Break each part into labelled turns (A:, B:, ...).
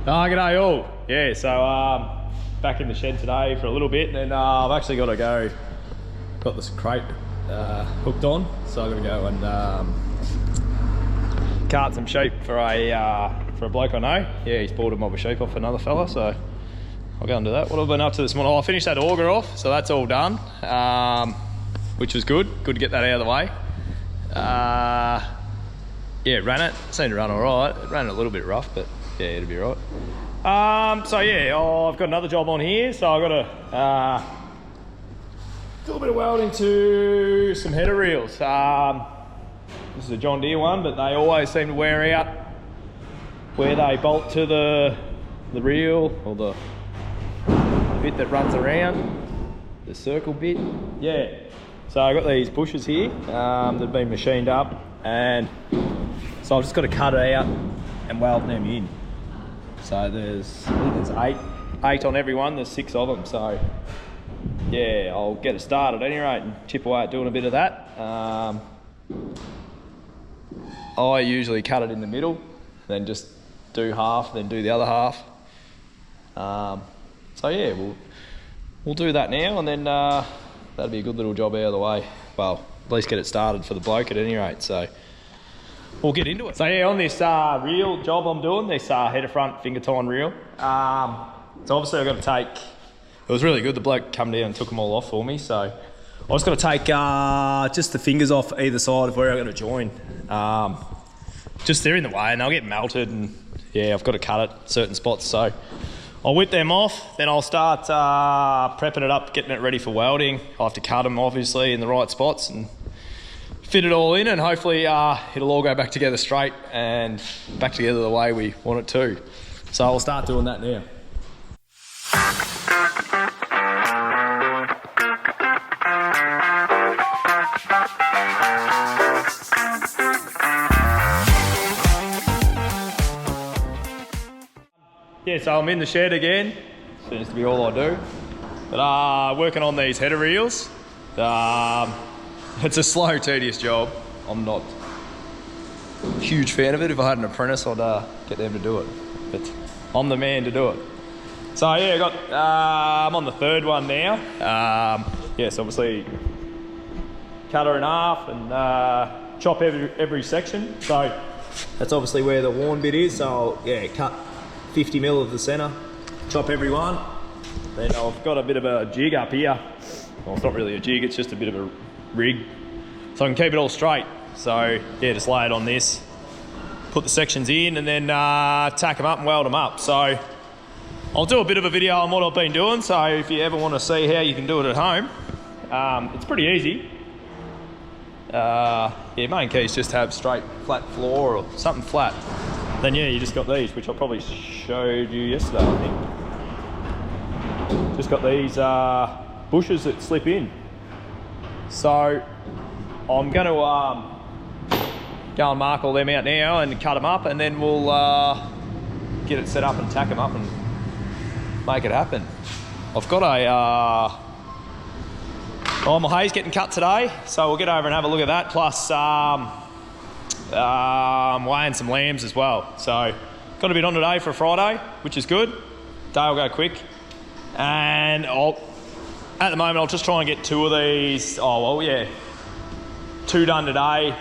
A: G'day all. Yeah, so back in the shed today for a little bit, and then I've actually got to go. Got this crate hooked on, so I'm gonna go and cart some sheep for a bloke I know. Yeah, he's bought a mob of sheep off another fella, so I'll go and do that. What have I been up to this morning? Oh, I finished that auger off, so that's all done, which was good. Good to get that out of the way. Yeah, ran it. Seemed to run all right. It ran a little bit rough, but yeah, it'll be right. So yeah, I've got another job on here, so I've got to do a little bit of welding to some header reels. This is a John Deere one, but they always seem to wear out where they bolt to the reel, or the bit that runs around, the circle bit. Yeah, so I've got these bushes here that have been machined up, and so I've just got to cut it out and weld them in. So I think there's eight on every one. There's 6 of them. So yeah, I'll get it started at any rate and chip away at doing a bit of that. I usually cut it in the middle, then just do half, then do the other half. So yeah, we'll do that now, and then that'll be a good little job out of the way. Well, at least get it started for the bloke at any rate. So we'll get into it. So yeah, on this reel job I'm doing, this header front finger tine reel. So obviously I've got to take, it was really good, the bloke come down and took them all off for me. So I just got to take just the fingers off either side of where I'm going to join. Just they're in the way and they'll get melted, and yeah, I've got to cut at certain spots. So I'll whip them off, then I'll start prepping it up, getting it ready for welding. I'll have to cut them obviously in the right spots and fit it all in, and hopefully it'll all go back together straight and back together the way we want it to. So I'll start doing that now. Yeah, so I'm in the shed again. Seems to be all I do. But working on these header reels. It's a slow, tedious job. I'm not a huge fan of it. If I had an apprentice, I'd get them to do it. But I'm the man to do it. So yeah, I'm on the 3rd one now. Yes, obviously cut her in half and chop every section. So that's obviously where the worn bit is. So I'll, yeah, cut 50 mil of the centre, chop every one. Then I've got a bit of a jig up here. Well, it's not really a jig, it's just a bit of a rig, so I can keep it all straight. So yeah, just lay it on this, put the sections in, and then tack them up and weld them up. So I'll do a bit of a video on what I've been doing, so if you ever want to see how you can do it at home, it's pretty easy. Yeah, main key is just to have straight flat floor or something flat. Then yeah, you just got these, which I probably showed you yesterday, I think. Just got these bushes that slip in. So I'm going to go and mark all them out now and cut them up, and then we'll get it set up and tack them up and make it happen. I've got my hay's getting cut today, so we'll get over and have a look at that, plus weighing some lambs as well. So got a bit on today for a Friday, which is good. Day will go quick, and at the moment I'll just try and get 2 of these. Oh well, yeah, 2 done today,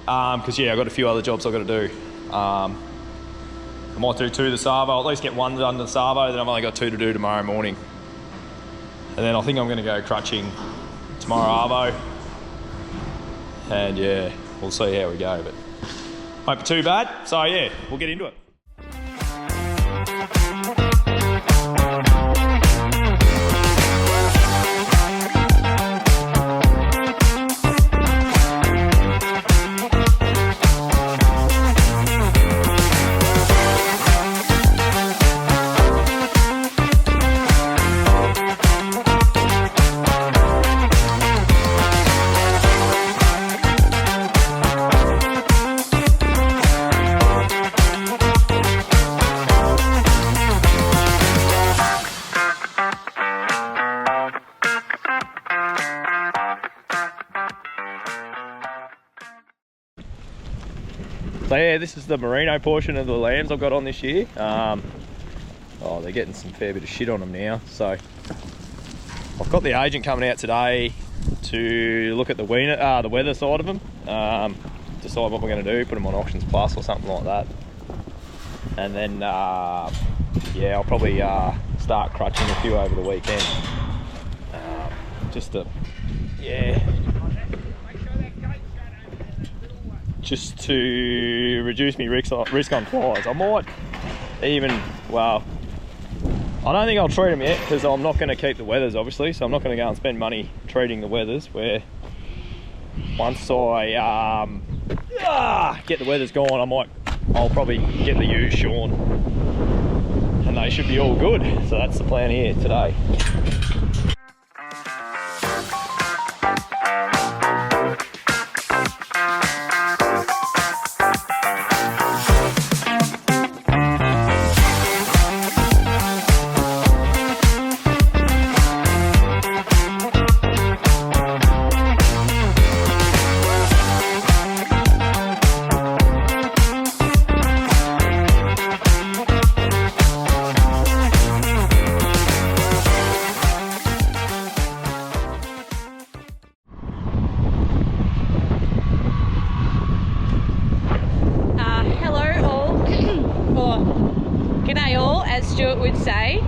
A: because yeah, I've got a few other jobs I've got to do. I might do 2 the Savo, I'll at least get 1 done to the Savo, then I've only got 2 to do tomorrow morning. And then I think I'm going to go crutching tomorrow arvo, and yeah, we'll see how we go, but won't be too bad. So yeah, we'll get into it. So yeah, this is the merino portion of the lambs I've got on this year. oh, they're getting some fair bit of shit on them now. So I've got the agent coming out today to look at the weather side of them, decide what we're going to do, put them on Auctions Plus or something like that. And then, yeah, I'll probably start crutching a few over the weekend. Just to, yeah, just to reduce my risk on flies. I might even, well, I don't think I'll treat them yet because I'm not going to keep the weathers, obviously, so I'm not going to go and spend money treating the weathers, where once I get the weathers gone, I'll probably get the ewes shorn and they should be all good. So that's the plan here today.
B: Stuart would say.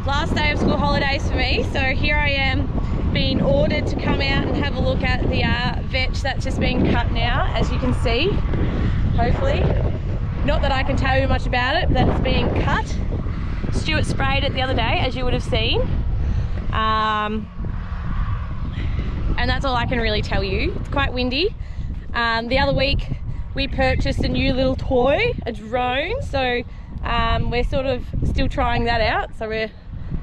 B: Last day of school holidays for me, so here I am being ordered to come out and have a look at the vetch that's just been cut now, as you can see, hopefully. Not that I can tell you much about it, but that it's being cut. Stuart sprayed it the other day, as you would have seen. And that's all I can really tell you. It's quite windy. The other week we purchased a new little toy, a drone, so we're sort of still trying that out. So we're,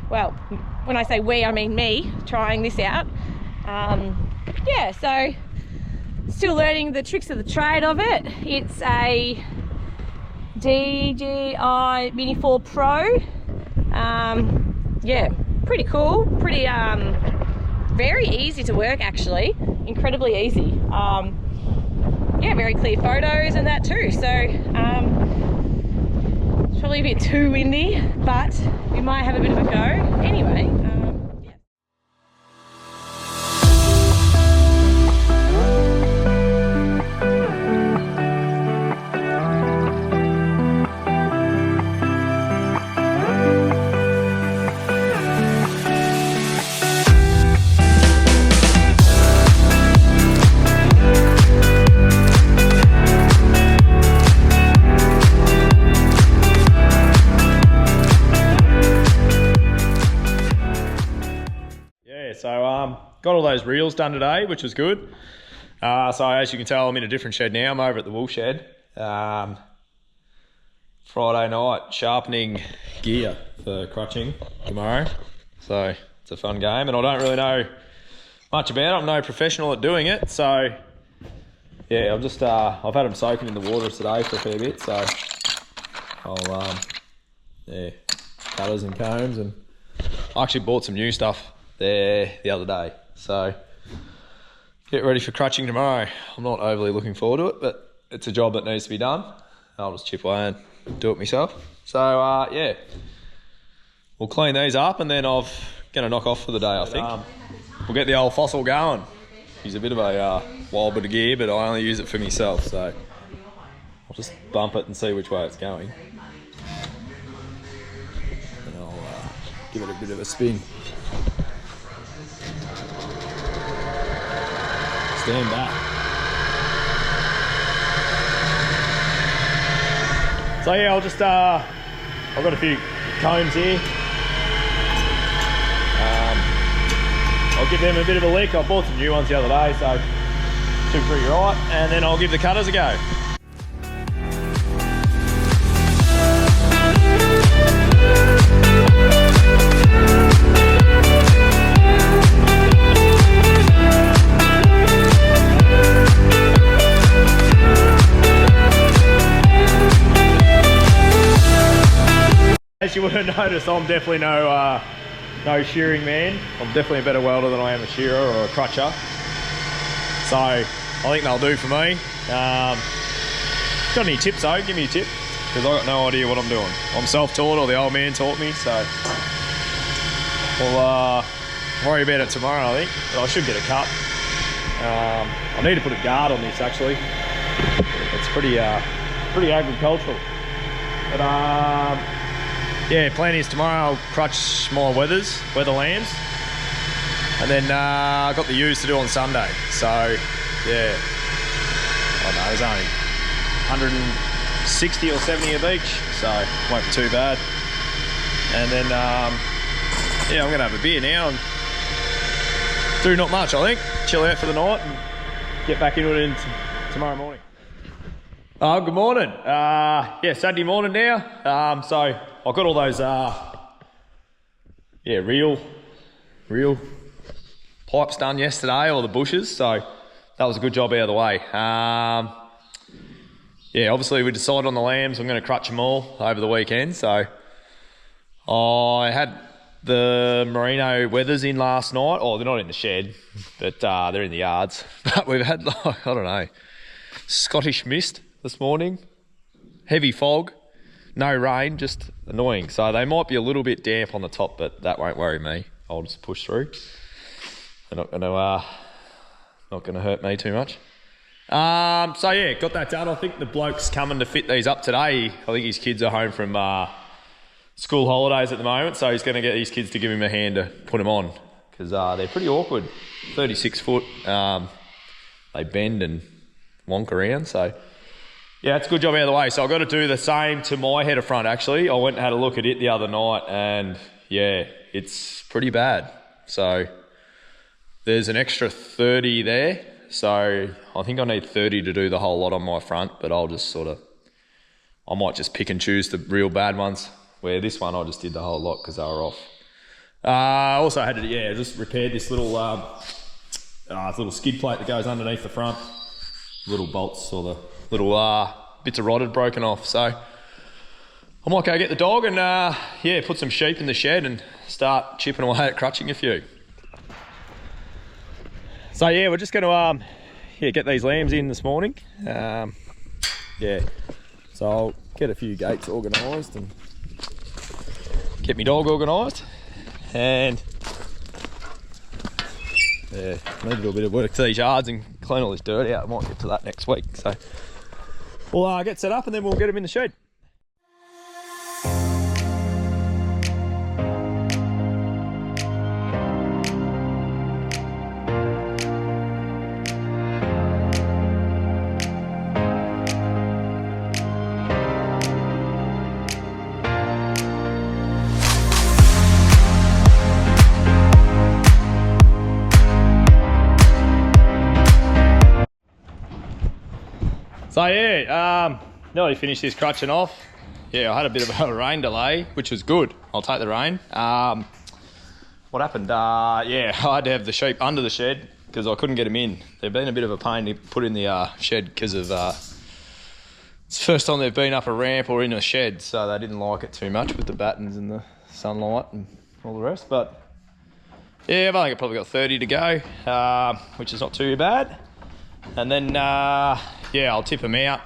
B: well, when I say we, I mean me, trying this out. Yeah, so still learning the tricks of the trade of it. It's a DJI Mini 4 Pro. Yeah, pretty cool, pretty very easy to work, actually, incredibly easy. Yeah, very clear photos and that too. So it's probably a bit too windy, but we might have a bit of a go anyway. Yeah.
A: So got all those reels done today, which was good. So as you can tell, I'm in a different shed now. I'm over at the wool shed. Friday night, sharpening gear for crutching tomorrow. So it's a fun game, and I don't really know much about it. I'm no professional at doing it. So yeah, I've just I've had them soaking in the water today for a fair bit. So I'll yeah, cutters and combs, and I actually bought some new stuff there the other day, so get ready for crutching tomorrow. I'm not overly looking forward to it, but it's a job that needs to be done. I'll just chip away and do it myself. So yeah, we'll clean these up and then I'm gonna knock off for the day, I think. We'll get the old fossil going. Use a bit of a wild bit of gear, but I only use it for myself, so I'll just bump it and see which way it's going, and I'll give it a bit of a spin. Stand back. So yeah, I'll just I've got a few combs here. I'll give them a bit of a lick. I bought some new ones the other day, so should be pretty right. And then I'll give the cutters a go. As you would have noticed, I'm definitely no shearing man. I'm definitely a better welder than I am a shearer or a crutcher. So I think they'll do for me. Got any tips though? Give me a tip. because I got no idea what I'm doing. I'm self-taught, or the old man taught me, so we'll worry about it tomorrow, I think. But I should get a cut. I need to put a guard on this, actually. It's pretty agricultural. But yeah, plan is tomorrow I'll crutch my weather lambs. And then I got the ewes to do on Sunday. So yeah, I don't know, there's only 160 or 70 of each, so it won't be too bad. And then yeah, I'm gonna have a beer now and do not much, I think. Chill out for the night and get back into it tomorrow morning. Good morning. Yeah, Saturday morning now. So I got all those yeah, real pipes done yesterday, or the bushes, so that was a good job out of the way. Yeah, obviously we decided on the lambs. I'm going to crutch them all over the weekend. So I had the merino wethers in last night. Oh, they're not in the shed, but they're in the yards. But we've had, like, I don't know, Scottish mist this morning, heavy fog, no rain, just annoying. So they might be a little bit damp on the top, but that won't worry me. I'll just push through. They're not going to hurt me too much. So yeah, got that done. I think the bloke's coming to fit these up today. I think his kids are home from school holidays at the moment, so he's going to get his kids to give him a hand to put them on, because they're pretty awkward. 36 foot, they bend and wonk around, so yeah, it's a good job out of the way. So I've got to do the same to my header front, actually. I went and had a look at it the other night, and yeah, it's pretty bad. So there's an extra 30 there. So I think I need 30 to do the whole lot on my front, but I'll just I might just pick and choose the real bad ones, where this one I just did the whole lot because they were off. I also had to, yeah, just repaired this little skid plate that goes underneath the front. Little bolts, or the little bits of rod had broken off. So I might go get the dog and yeah, put some sheep in the shed and start chipping away at crutching a few. So yeah, we're just going to yeah, get these lambs in this morning. Yeah, so I'll get a few gates organised and get my dog organised, and yeah, need to do a bit of work to these yards and clean all this dirt out. I might get to that next week. So we'll get set up and then we'll get them in the shed. So yeah, nearly finished this crutching off. Yeah, I had a bit of a rain delay, which was good. I'll take the rain. What happened? Yeah, I had to have the sheep under the shed because I couldn't get them in. They've been a bit of a pain to put in the shed because of it's the first time they've been up a ramp or in a shed, so they didn't like it too much with the battens and the sunlight and all the rest. But yeah, I think I've probably got 30 to go, which is not too bad. And then yeah, I'll tip them out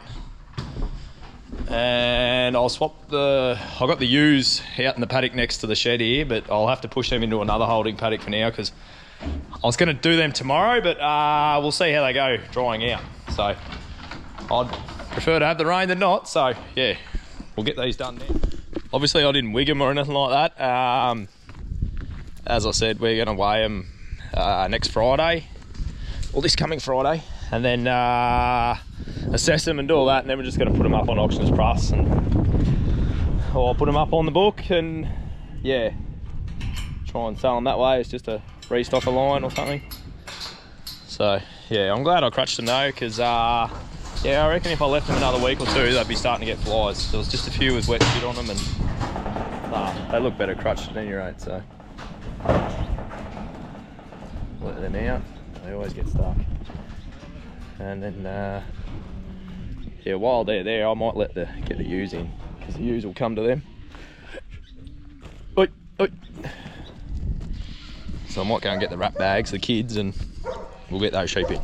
A: and I'll swap I've got the ewes out in the paddock next to the shed here, but I'll have to push them into another holding paddock for now because I was going to do them tomorrow, but we'll see how they go drying out. So I'd prefer to have the rain than not. So yeah, we'll get these done now. Obviously I didn't wig them or anything like that. As I said, we're going to weigh them next Friday, or this coming Friday, and then assess them and do all that, and then we're just going to put them up on Auctioneers Plus, or put them up on the book and yeah, try and sell them that way. It's just a restock a line or something. So yeah, I'm glad I crutched them though, because yeah, I reckon if I left them another week or two, they'd be starting to get flies. There was just a few with wet shit on them, and they look better crutched at any rate. So let them out, they always get stuck. And then yeah, while they're there, I might get the ewes in, because the ewes will come to them. Oi, oi. So I might go and get the wrap bags, the kids, and we'll get those sheep in.